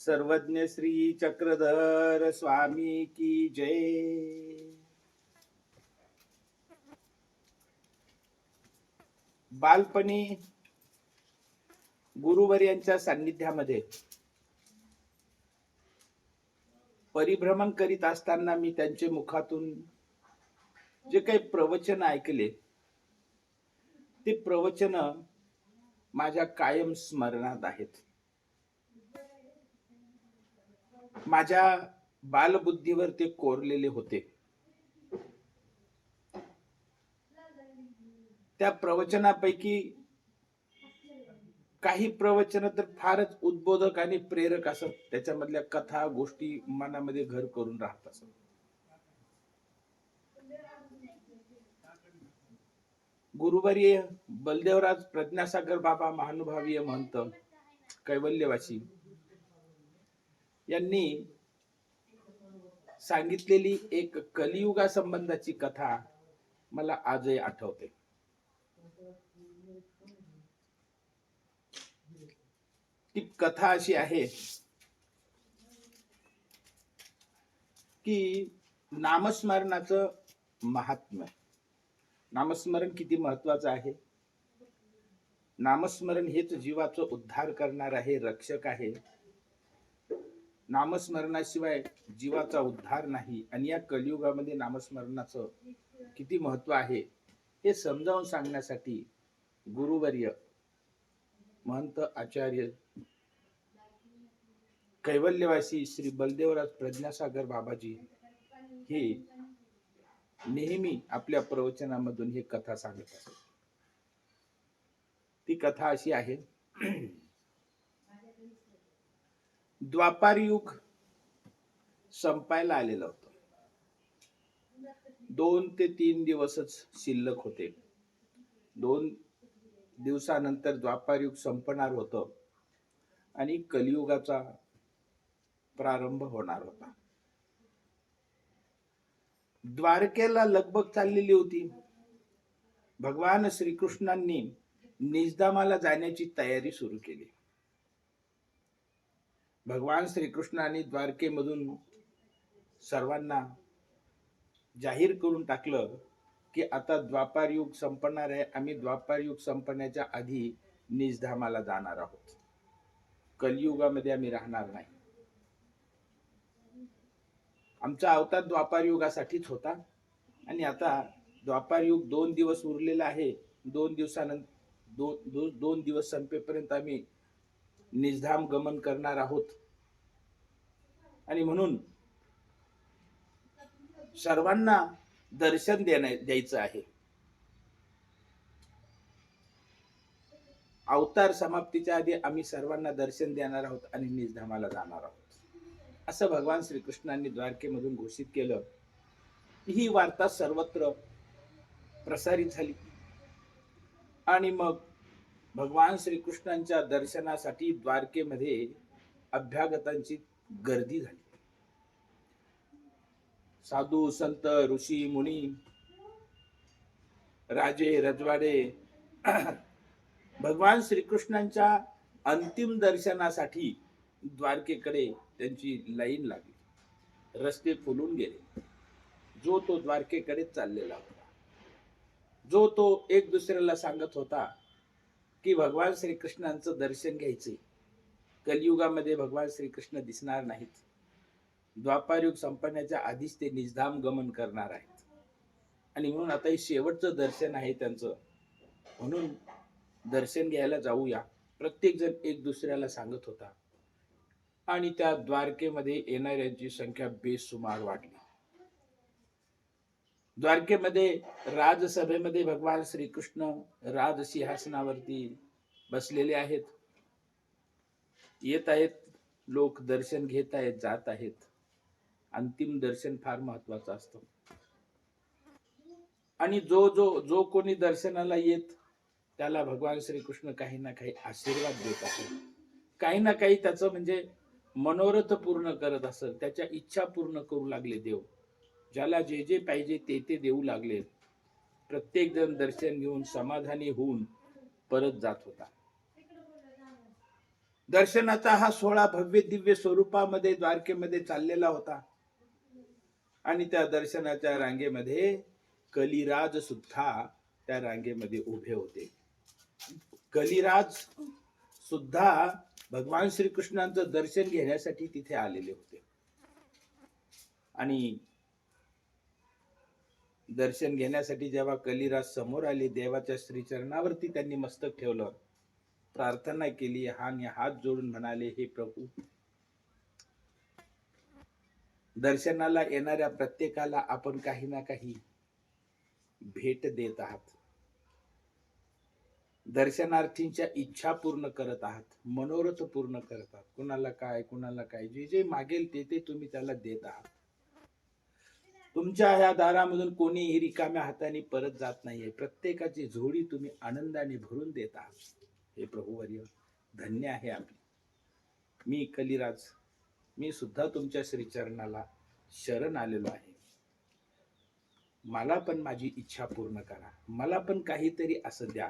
सर्वज्ञ श्री चक्रधर स्वामी की जय। बालपणी गुरुवर्यांच्या सान्निध्यामध्ये परिभ्रमण करीत असताना मी त्यांचे मुखातून जे काही प्रवचन ऐकले ते प्रवचन माझ्या कायम स्मरणात आहेत. माझ्या बालबुद्धीवर ते कोरलेले होते. त्या प्रवचनापैकी काही प्रवचन तर फारच उद्बोधक आणि प्रेरक असत. त्याच्यामधल्या कथा गोष्टी मनामध्ये घर करून राहत असत. गुरुवर्य बलदेवराज प्रज्ञासागर बाबा महानुभावीय महंत कैवल्यवासी यांनी सांगितलेली एक कलियुगा संबंधाची कथा मला आजही आठवते. ती कथा अशी आहे की नामस्मरणाचं महात्म्य. नामस्मरण किती महत्वाचं आहे. नामस्मरण हेच जीवाचा उद्धार करणार आहे, रक्षक आहे. नामस्मरणाशिवाय जीवाचा उद्धार नाही. आणि या कलियुगामध्ये नामस्मरणाचं किती महत्व आहे हे समजावून सांगण्यासाठी गुरुवर्य महंत आचार्य कैवल्यवासी श्री बलदेवराज प्रज्ञासागर बाबाजी हे नेहमी आपल्या प्रवचनामधून ही कथा सांगत असत. ती कथा अशी आहे. द्वापार युग संपायला आलेलं होतं. 2 ते 3 दिवसच शिल्लक होते. 2 दिवसानंतर द्वापार युग संपणार होतं आणि कलियुगाचा प्रारंभ होणार होता. द्वारकेला लगबग चाललेली होती. भगवान श्रीकृष्णांनी निजधामाला जाण्याची तयारी सुरू केली. भगवान श्रीकृष्णांनी द्वारकेमधून सर्वांना जाहीर करून टाकलं की आता द्वापार युग संपणार आहे. आम्ही द्वापार युग संपण्याच्या आधी निजधामाला जाणार आहोत. कलियुगामध्ये आम्ही राहणार नाही. आमचा अवतार द्वापार युगासाठीच होता आणि आता द्वापार युग 2 दिवस उरलेला आहे. 2 दिवसानंतर 2 दिवस संपेपर्यंत आम्ही निजधाम गमन करणार आहोत. आणि म्हणून सर्वांना दर्शन द्यायचं आहे. अवतार समाप्तीच्या आधी आम्ही सर्वांना दर्शन देणार आहोत आणि निजधामाला जाणार आहोत असं भगवान श्रीकृष्णांनी द्वारकेमधून घोषित केलं. ही वार्ता सर्वत्र प्रसारित झाली आणि मग भगवान श्रीकृष्णांच्या दर्शनासाठी द्वारकेमध्ये अभ्यागतांची गर्दी झाली. साधू संत ऋषी मुनी राजे रजवाडे भगवान श्रीकृष्णांच्या अंतिम दर्शनासाठी द्वारकेकडे त्यांची लाईन लागली. रस्ते फुलून गेले. जो तो द्वारकेकडे चाललेला होता. जो तो एक दुसऱ्याला सांगत होता की भगवान श्रीकृष्णांचं दर्शन घ्यायचे. कलियुगामध्ये भगवान श्रीकृष्ण दिसणार नाहीत. द्वापार युग संपण्याच्या आधीच ते निजधाम गमन करणार आहेत आणि म्हणून आता हे शेवटचं दर्शन आहे त्यांचं. म्हणून दर्शन घ्यायला जाऊया प्रत्येक जण एक दुसऱ्याला सांगत होता. आणि त्या द्वारकेमध्ये येणाऱ्यांची संख्या बेसुमार वाढली. द्वारकेमध्ये राजसभेमध्ये भगवान श्रीकृष्ण राजसिंहासनावरती बसलेले आहेत. येत आहेत लोक, दर्शन घेत आहेत, जात आहेत. अंतिम दर्शन फार महत्वाचं असतं. आणि जो कोणी दर्शनाला येत त्याला भगवान श्रीकृष्ण काही ना काही आशीर्वाद देत असत. काही ना काही त्याचं म्हणजे मनोरथ पूर्ण करत असत. त्याच्या इच्छा पूर्ण करू लागले देव. ज्याला जे जे पाहिजे ते देऊ लागले. प्रत्येक जण दर्शन घेऊन समाधानी होऊन परत जात होता. दर्शनाचा हा सोहळा भव्य दिव्य स्वरूपामध्ये द्वारकेमध्ये चाललेला होता. आणि त्या दर्शनाच्या रांगेमध्ये कलिराज सुद्धा त्या रांगेमध्ये उभे होते. कलिराज सुद्धा भगवान श्रीकृष्णांचं दर्शन घेण्यासाठी तिथे आलेले होते. आणि दर्शन घेण्यासाठी जेव्हा कलिराज समोर आले, देवाच्या श्रीचरणावरती त्यांनी मस्तक ठेवलं, प्रार्थना केली आणि हात जोडून म्हणाले, हे प्रभू, दर्शनाला येणाऱ्या प्रत्येकाला आपण काही ना काही भेट देत आहात. दर्शनार्थींच्या इच्छा पूर्ण करत आहात, मनोरथ पूर्ण करत आहात. कुणाला काय जे जे मागेल ते तुम्ही त्याला देत आहात. तुमच्या ह्या दारामधून कोणीही रिकाम्या हाताने परत जात नाहीये. प्रत्येकाची झोळी तुम्ही आनंदाने भरून देत आहात. हे प्रभुवर्य, धन्य आहे आपली. मी कलिराज, मी सुद्धा तुमच्या श्रीचरणाला शरण आलेलो आहे. मला पण माझी इच्छा पूर्ण करा. मला पण काहीतरी असं द्या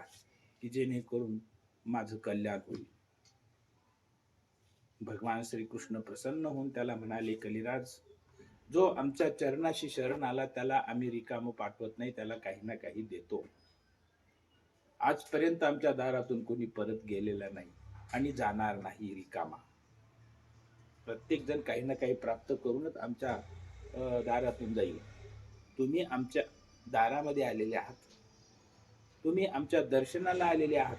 की जेणेकरून माझं कल्याण होईल. भगवान श्रीकृष्ण प्रसन्न होऊन त्याला म्हणाले, कलिराज, जो आमच्या चरणाशी शरण आला त्याला आम्ही रिकामं पाठवत नाही, त्याला काही ना काही देतो. आजपर्यंत आमच्या दारातून कोणी परत गेलेला नाही आणि जाणार नाही रिकामा. प्रत्येक जण काही ना काही प्राप्त करूनच आमच्या दारातून जाईल. तुम्ही आमच्या दारामध्ये आलेले आहात, तुम्ही आमच्या दर्शनाला आलेले आहात.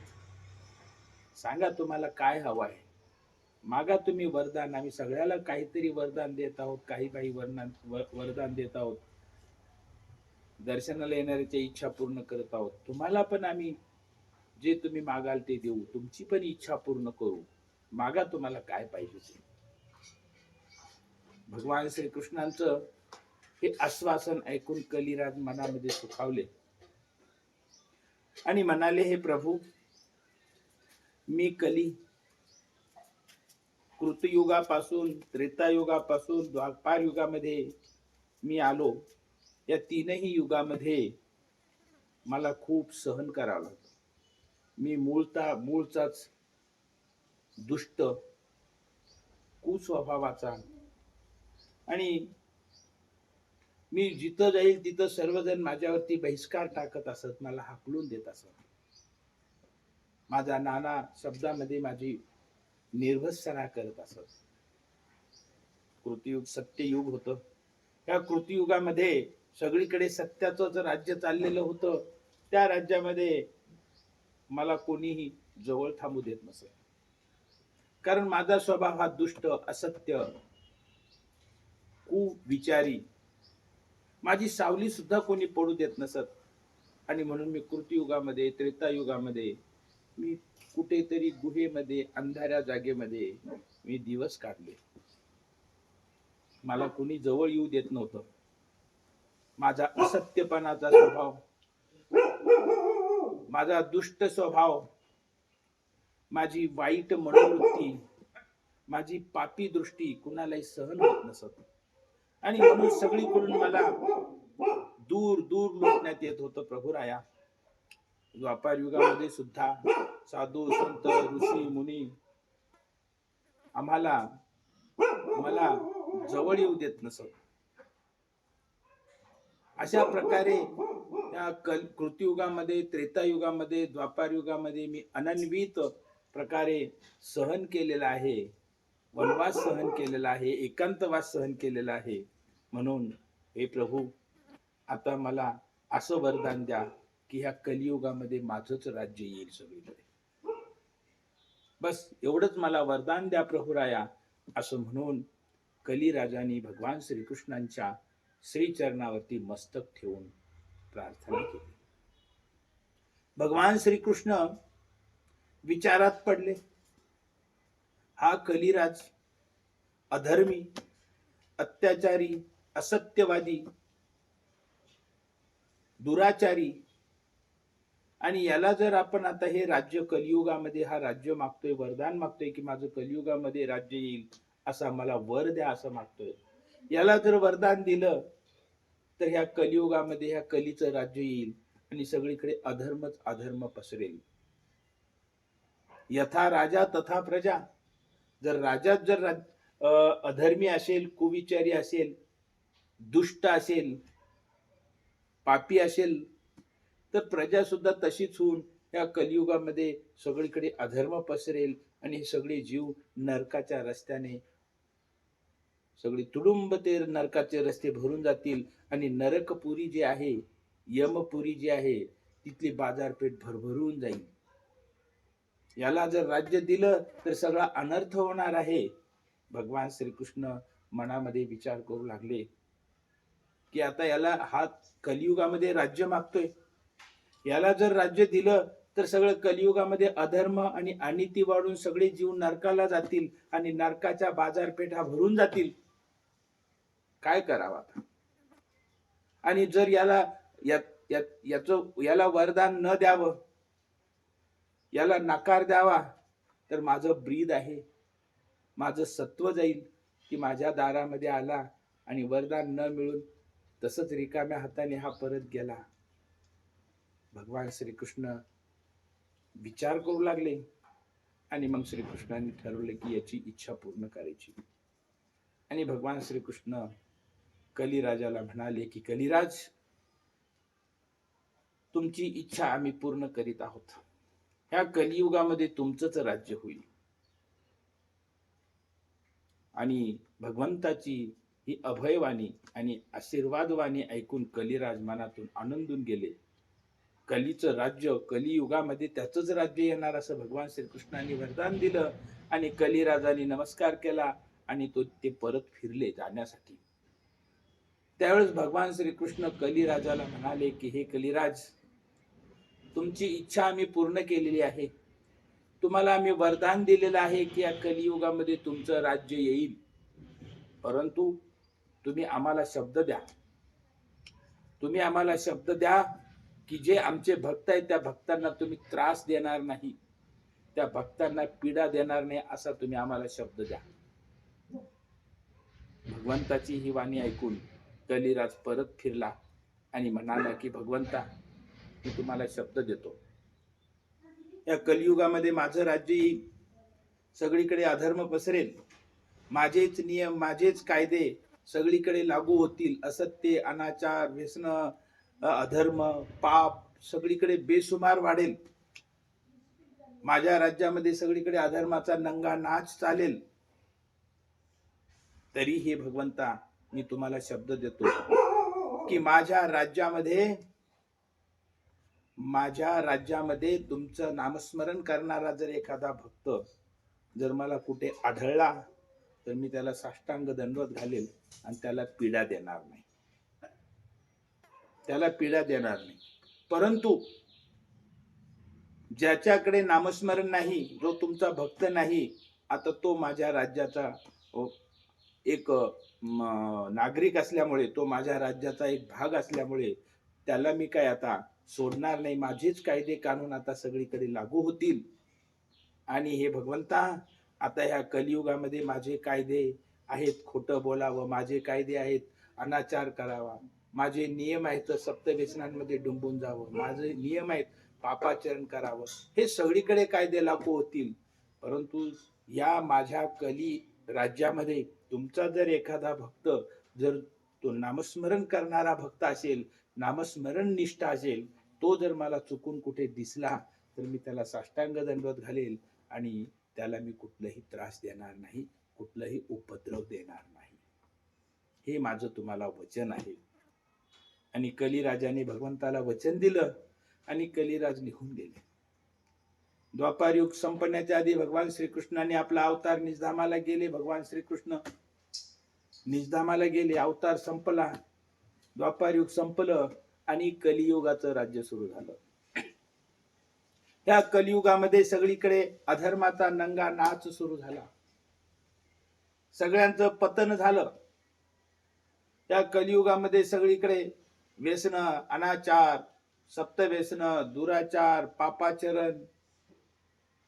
सांगा तुम्हाला काय हवं आहे, मागा तुम्ही वरदान. आम्ही सगळ्याला काहीतरी वरदान देत आहोत, काही वरदान देत आहोत. दर्शनाला येणाऱ्याची इच्छा पूर्ण करत आहोत. तुम्हाला पण आम्ही जे तुम्ही मागाल ते देऊ, तुमची पण इच्छा पूर्ण करू. मागा तुम्हाला काय पाहिजे ते. भगवान श्रीकृष्णांचं हे आश्वासन ऐकून कलिराज मनामध्ये सुखावले आणि म्हणाले, हे प्रभू, मी कली कृतयुगापासून, त्रेतायुगापासून, द्वापार युगामध्ये मी आलो. या तीनही युगामध्ये मला खूप सहन करावं लागतं. मी मूळचाच दुष्ट, कुस्वभावाचा, आणि मी जिथं जाईल तिथं सर्वजण माझ्यावरती बहिष्कार टाकत असत, मला हाकलून देत असत. माझा नाना शब्दामध्ये माझी निर्भत्सना करत असत. कृतयुग सत्ययुग होतं. त्या कृतयुगामध्ये सगळीकडे सत्याचं राज्य चाललेलं होतं. त्या राज्यामध्ये मला कोणीही जवळ थांबू देत नसे, कारण माझा स्वभाव हा दुष्ट, असत्य, कुविचारी. माझी सावली सुद्धा कोणी पडू देत नसत. आणि म्हणून मी कृतयुगामध्ये, त्रेतायुगामध्ये मी कुठेतरी गुहेमध्ये, अंधाऱ्या जागेमध्ये मी दिवस काढले. मला कोणी जवळ येऊ देत नव्हतं. माझा असत्यपणाचा स्वभाव, माझा दुष्ट स्वभाव, माझी वाईट मनोवृत्ती, माझी पापी दृष्टी कुणालाही सहन होत नसत. आणि म्हणून सगळीकडून मला दूर दूर लोटण्यात येत होतं. प्रभुराया, द्वापार युगामध्ये सुद्धा साधू संत ऋषी मुनी मला जवळ येऊ देत नसत. अशा प्रकारे त्या कृतयुगामध्ये, त्रेतायुगामध्ये, द्वापार युगामध्ये मी अनन्वित प्रकारे सहन केलेला आहे. वनवास सहन केलेला आहे, एकांतवास सहन केलेला आहे. म्हणून हे प्रभू, आता मला असं वरदान द्या की ह्या कलियुगामध्ये माझंच राज्य येईल सगळीकडे. बस एवढंच मला वरदान द्या प्रभुराया. असं म्हणून कलिराजाने भगवान श्रीकृष्णांच्या श्रीचरणावरती मस्तक ठेवून प्रार्थना केली. भगवान श्रीकृष्ण विचारात पडले. हा कलिराज अधर्मी, अत्याचारी, असत्यवादी, दुराचारी, आणि याला जर आपण आता हे राज्य कलियुगामध्ये हा राज्य मागतोय, वरदान मागतोय की माझं कलियुगामध्ये राज्य येईल, असा मला वर द्या असं मागतोय. याला जर वरदान दिलं तर ह्या कलियुगामध्ये ह्या कलीचं राज्य येईल आणि सगळीकडे अधर्मच अधर्म पसरेल. यथा राजा तथा प्रजा. जर राज्यात जर अधर्मी असेल, कुविचारी असेल, दुष्ट असेल, पापी असेल, तर प्रजा सुद्धा तशीच होऊन या कलियुगामध्ये सगळीकडे अधर्म पसरेल आणि हे सगळे जीव नरकाच्या रस्त्याने सगळे तुडुंब ते नरकाचे रस्ते भरून जातील आणि नरकपुरी जी आहे, यमपुरी जी आहे, तिथली बाजारपेठ भरभरून जाईल. याला जर राज्य दिलं तर सगळा अनर्थ होणार आहे. भगवान श्रीकृष्ण मनामध्ये विचार करू लागले की आता याला हा कलियुगामध्ये राज्य मागतोय, याला जर राज्य दिलं तर सगळं कलियुगामध्ये अधर्म आणि अनिती वाढून सगळे जीव नरकाला जातील आणि नरकाच्या बाजारपेठा भरून जातील. काय करावं आता? आणि जर याला वरदान न द्यावं, याला नकार द्यावा, तर माझं ब्रीद आहे, माझं सत्व जाईल की माझ्या दारामध्ये आला आणि वरदान न मिळून तसंच रिकाम्या हाताने हा परत गेला. भगवान श्रीकृष्ण विचार करू लागले आणि मग श्रीकृष्णाने ठरवले की याची इच्छा पूर्ण करायची. आणि भगवान श्रीकृष्ण कलिराजाला म्हणाले की कलिराज, तुमची इच्छा आम्ही पूर्ण करीत आहोत. ह्या कलियुगामध्ये तुमचंच राज्य होईल. आणि भगवंताची ही अभयवाणी आणि आशीर्वादवाणी ऐकून कलिराज मनातून आनंदून गेले. कलीचं राज्य, कलियुगामध्ये त्याचंच राज्य येणार असं भगवान श्रीकृष्णाने वरदान दिलं आणि कलिराजाने नमस्कार केला आणि ते परत फिरले जाण्यासाठी. त्यावेळेस भगवान श्रीकृष्ण कलिराजाला म्हणाले की हे कलिराज, तुमची इच्छा आम्ही पूर्ण केलेली आहे. तुम्हाला आम्ही वरदान दिलेलं आहे की या कलियुगामध्ये तुमचं राज्य येईल, परंतु तुम्ही आम्हाला शब्द द्या. तुम्ही आम्हाला शब्द द्या की जे आमचे भक्त आहेत त्या भक्तांना तुम्ही त्रास देणार नाही, त्या भक्तांना पीडा देणार नाही, असा तुम्ही आम्हाला शब्द द्या. भगवंताची ही वाणी ऐकून कलिराज परत फिरला आणि म्हणाला की भगवंता, मी तुम्हाला शब्द देतो, या कलियुगामध्ये माझं राज्य येईल, सगळीकडे अधर्म पसरेल, माझेच नियम, माझेच कायदे सगळीकडे लागू होतील, असत्य, अनाचार, व्यसन, अधर्म, पाप सगळीकडे बेसुमार वाढेल. माझ्या राज्यामध्ये सगळीकडे अधर्माचा नंगा नाच चालेल. तरी हे भगवंता, मी तुम्हाला शब्द देतो की माझ्या राज्यामध्ये तुमचं नामस्मरण करणारा जर एखादा भक्त जर मला कुठे आढळला तर मी त्याला साष्टांग दंडवत घालेल आणि त्याला पीडा देणार नाही, परंतु ज्याच्याकडे नामस्मरण नाही, जो तुमचा भक्त नाही, आता तो माझ्या राज्याचा एक नागरिक असल्यामुळे, तो माझ्या राज्याचा एक भाग असल्यामुळे त्याला मी काय आता सोडणार नाही. माझेच कायदे कानून आता सगळीकडे लागू होतील. आणि हे भगवंता, आता ह्या कलियुगामध्ये माझे कायदे आहेत खोटं बोलावं, माझे कायदे आहेत अनाचार करावा, माझे नियम आहेत सप्तव्यसनांमध्ये डुंबून जावं, माझे नियम आहेत पापाचरण करावं, हे सगळीकडे कायदे लागू होतील. परंतु या माझ्या कली राज्यामध्ये तुमचा जर एखादा भक्त, जर तो नामस्मरण करणारा भक्त असेल, नामस्मरण निष्ठा असेल, तो जर मला चुकून कुठे दिसला तर मी त्याला साष्टांग दंडवत घालेल आणि त्याला मी कुठलाही त्रास देणार नाही, कुठलाही उपद्रव देणार नाही. हे माझं तुम्हाला वचन आहे. आणि कलिराजाने भगवंताला वचन दिलं आणि कलिराज निघून गेले. द्वापार युग संपण्याच्या आधी भगवान श्रीकृष्णाने आपला अवतार निजधामाला गेले. भगवान श्रीकृष्ण निजधामाला गेले, अवतार संपला, द्वापार युग संपलं आणि कलियुगाचं राज्य सुरू झालं. ह्या कलियुगामध्ये सगळीकडे अधर्माचा नंगा नाच सुरू झाला, सगळ्यांचं पतन झालं. त्या कलियुगामध्ये सगळीकडे व्यसन, अनाचार, सप्तव्यसन, दुराचार, पापाचरण,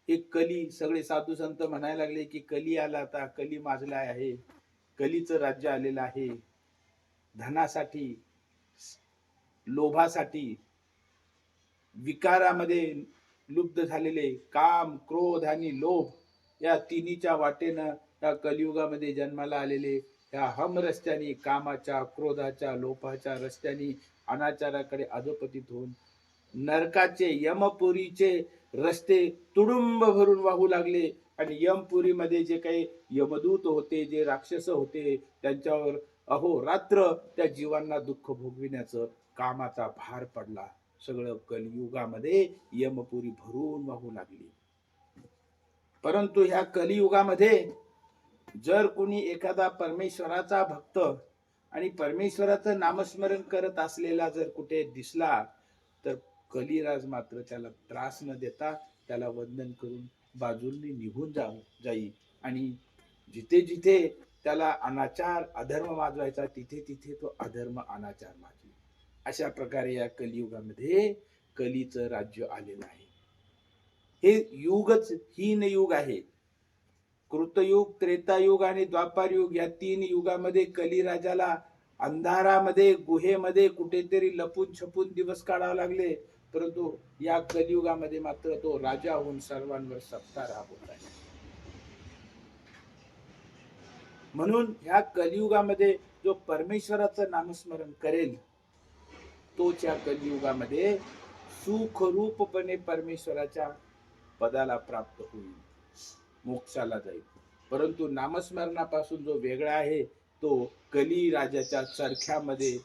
हे कली, सगळे साधू संत म्हणायला लागले की कली आला, आता कली माजला आहे, कलीचं राज्य आलेलं आहे. धनासाठी, लोभासाठी, विकारामध्ये लुब्ध झालेले काम, क्रोध आणि लोभ या तिन्हीच्या वाटेनं या कलियुगामध्ये जन्माला आलेले या हम रस्त्यानी, कामाच्या, क्रोधाच्या, लोभाच्या रस्त्यानी अनाचाराकडे अधोपतित होऊन नरकाचे, यमपुरीचे रस्ते तुडुंब भरून वाहू लागले. आणि यमपुरीमध्ये जे काही यमदूत होते, जे राक्षस होते, त्यांच्यावर अहोरात्र त्या जीवांना दुःख भोगविण्याचं कामाचा भार पडला. सगळं कलियुगामध्ये यमपुरी भरून वाहू लागली. परंतु ह्या कलियुगामध्ये जर कोणी एखादा परमेश्वराचा भक्त आणि परमेश्वराचं नामस्मरण करत असलेला जर कुठे दिसला, तर कलिराज मात्र त्याला त्रास न देता त्याला वंदन करून बाजूंनी निघून जाईल. आणि जिथे जिथे त्याला अनाचार, अधर्म माजवायचा, तिथे तिथे तो अधर्म, अनाचार माजवेल. अशा प्रकारे या कलियुगामध्ये कलीचं राज्य आलेलं आहे. हे युगच हीन युग आहे. कृतयुग, त्रेतायुग आणि द्वापारयुग या 3 युगामध्ये कलिराजाला अंधारामध्ये, गुहेमध्ये कुठेतरी लपून छपून दिवस काढावे लागले. परंतु या कलियुगामध्ये मात्र तो राजा होऊन सर्वांवर सत्ता राबवत आहे. म्हणून ह्या कलियुगामध्ये जो परमेश्वराचं नामस्मरण करेल, तोच या कलियुगामध्ये सुखरूपपणे परमेश्वराच्या पदाला प्राप्त होईल, मोक्षाला जाईल. परंतु नामस्मरणापासून जो वेगळा आहे, तो कली राजाच्या चरख्यामध्ये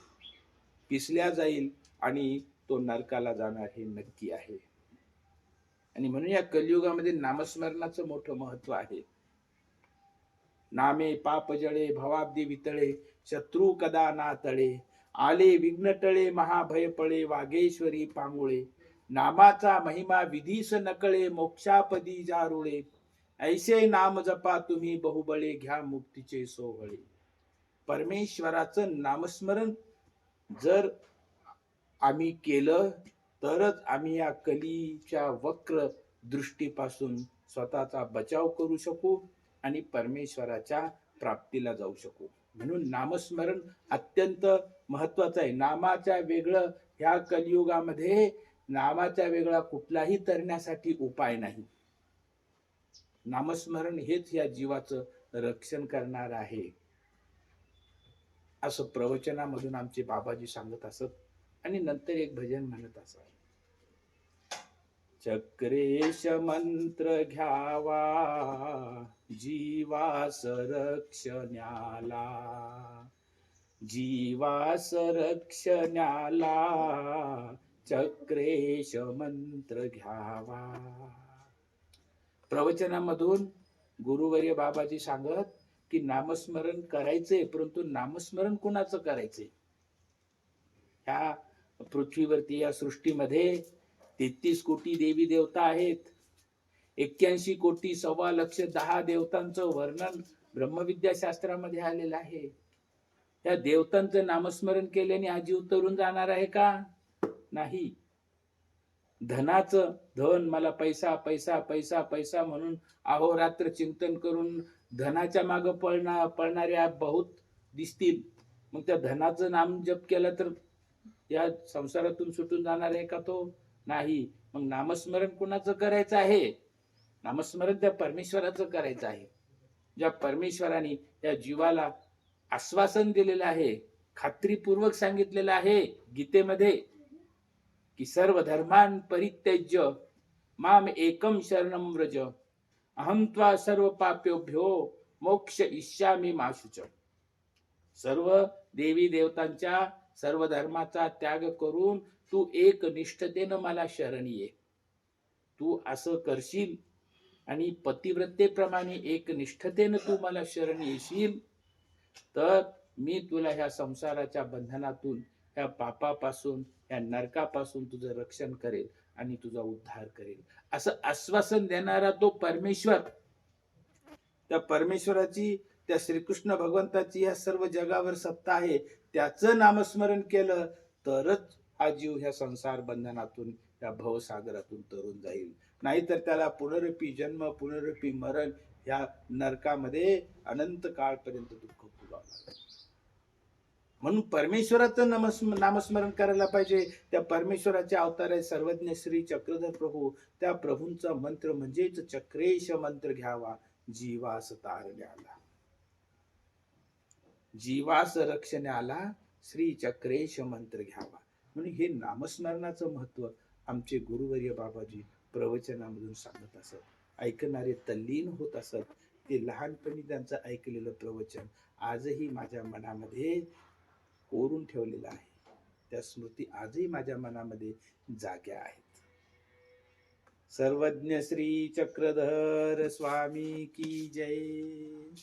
पिसल्या जाईल आणि तो नरकाला जाणार हे नक्की आहे. आणि म्हणून या कलियुगामध्ये नामस्मरणाचं मोठं महत्व आहे. नामे पाप जळे, भवाब्दी वितळे, शत्रू कदा ना तळे, आले विघ्न टळे, महाभय पळे, वागेश्वरी पांगुळे, नामाचा महिमा विधीस नकळे, मोक्षापदी जारुळे, ऐसे नाम जपा तुम्ही बहुबळे, घ्या मुक्तीचे सोहळे. परमेश्वराचं नामस्मरण जर आम्ही केलं तरच आम्ही या कलीच्या वक्र दृष्टीपासून स्वतःचा बचाव करू शकू आणि परमेश्वराच्या प्राप्तीला जाऊ शकू. म्हणून नामस्मरण अत्यंत महत्वाचं आहे. नामाच्या वेगळं ह्या कलियुगामध्ये नामाच्या वेगळा कुठलाही तरण्यासाठी उपाय नाही. नामस्मरण हेच या जीवाचं रक्षण करणार आहे, असं प्रवचनामधून आमचे बाबाजी सांगत असत. आणि नंतर एक भजन म्हणत असत. चक्रेश मंत्र घ्यावा जीवास रक्षण्याला, जीवास रक्षण्याला चक्रेश मंत्र घ्यावा. प्रवचनामधून गुरुवर्य बाबाजी सांगत की नामस्मरण करायचे, परंतु नामस्मरण कुणाचं करायचे? ह्या पृथ्वीवरती या सृष्टीमध्ये 33 कोटी देवी देवता आहेत. 81 कोटी 1.25 लाख 10 देवतांचं वर्णन ब्रह्मविद्याशास्त्रामध्ये आलेलं आहे. त्या देवतांचं नामस्मरण केल्याने हा जीव तरून जाणार आहे का? नाही. धनाचं, धन, मला पैसा पैसा पैसा पैसा म्हणून अहोरात्र चिंतन करून धनाच्या मागे पळणारे बहुत दिसतील. मग त्या धनाचं नाम जप केलं तर या संसारातून सुटून जाणार आहे का तो? नाही. मग नामस्मरण कुणाचं करायचं आहे? नामस्मरण त्या परमेश्वराचं करायचं आहे. ज्या परमेश्वराने या जीवाला आश्वासन दिलेलं आहे, खात्रीपूर्वक सांगितलेलं आहे गीतेमध्ये की सर्व धर्मान परित्यज्य माम एकम शरणम व्रज, अहम त्वा सर्व पाप्योभ्यो मोक्ष इष्यामि मा शुच. सर्व देवी देवतांच्या, सर्व धर्माचा त्याग करून तू एक निष्ठतेनं मला शरण ये. तू असं करशील आणि पतिव्रतेप्रमाणे एक निष्ठतेनं तू मला शरण येशील, तर मी तुला ह्या संसाराच्या बंधनातून, ह्या पापापासून, ह्या नरकापासून तुझं रक्षण करेल आणि तुझा उद्धार करेल. असं आश्वासन देणारा तो परमेश्वर, त्या परमेश्वराची, त्या श्रीकृष्ण भगवंताची या सर्व जगावर सत्ता आहे. त्याचं नामस्मरण केलं तरच हा जीव ह्या संसार बंधनातून, त्या भवसागरातून तरून जाईल. नाहीतर त्याला पुनरुपी जन्म, पुनरुपी मरण ह्या नरकामध्ये अनंत काळपर्यंत दुःख भोगावं लागेल. म्हणून परमेश्वराचं नामस्मरण करायला पाहिजे. त्या परमेश्वराचे अवतार आहे सर्वज्ञ श्री चक्रधर प्रभू. त्या प्रभूंचा मंत्र म्हणजेच चक्रेश मंत्र घ्यावा. जीवास तारण्याला, जीवास रक्षण्याला श्री चक्रेश मंत्र घ्यावा. म्हणून हे नामस्मरणाचं महत्व आमचे गुरुवर्य बाबाजी प्रवचनामधून सांगत असत. ऐकणारे तल्लीन होत असत. ते लहानपणी त्यांचं ऐकलेलं प्रवचन आजही माझ्या मनामध्ये कोरून ठेवलेलं आहे. त्या स्मृती आजही माझ्या मनामध्ये जाग्या आहेत. सर्वज्ञ श्री चक्रधर स्वामी की जय.